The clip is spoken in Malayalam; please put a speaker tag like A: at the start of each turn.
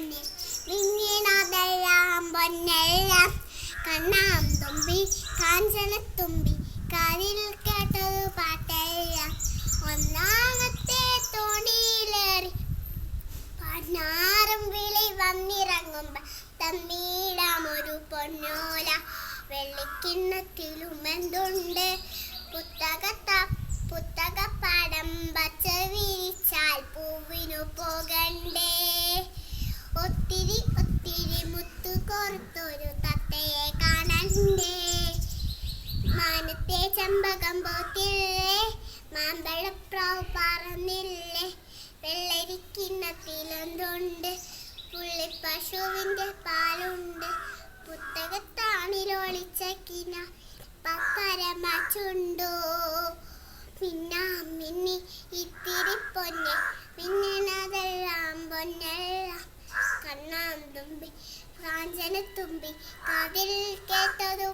A: പൊന്നിൽ മിന്നിനതെല്ലാം പൊന്നെല്ലാം കണ്ണാം തുമ്പി കാഞ്ചനത്തുമ്പി കാതിൽ കേട്ടൊരു പാട്ടെല്ലാം ഒന്നാമത്തെ തോണിയിലേറി പതിനാറും വിളി വന്നിറങ്ങുമ്പോ തമ്മീടാമൊരു പൊന്നോല വെള്ളിക്കിണ്ണത്തിലും എന്തുണ്ട് പുസ്തകപ്പാടം പച്ച വിരിച്ചാൽ പൂവിനു പോകണ്ടേ ഒത്തിരി ഒത്തിരി മുത്തു കോർത്തൊരു തത്തയെ കാണണ്ടേ മാനത്തെ ചെമ്പകം പോത്തില്ലേ മാമ്പഴപ്രാവ് പറന്നില്ലേ വെള്ളരിക്കിണ്ണത്തിലെന്തുണ്ട് പുള്ളിപ്പശുവിന്റെ പാലുണ്ട് പുസ്തകത്താണിലൊളിച്ചക്കിന പപ്പരമച്ചുണ്ടോ മിന്നി ഇത്തിരി പൊന്നെ മിന്നണതെല്ലാം പൊന്നെല്ലാം കണ്ണാം തുമ്പി കാഞ്ചനത്തുമ്പി കാതിൽ കേട്ടതു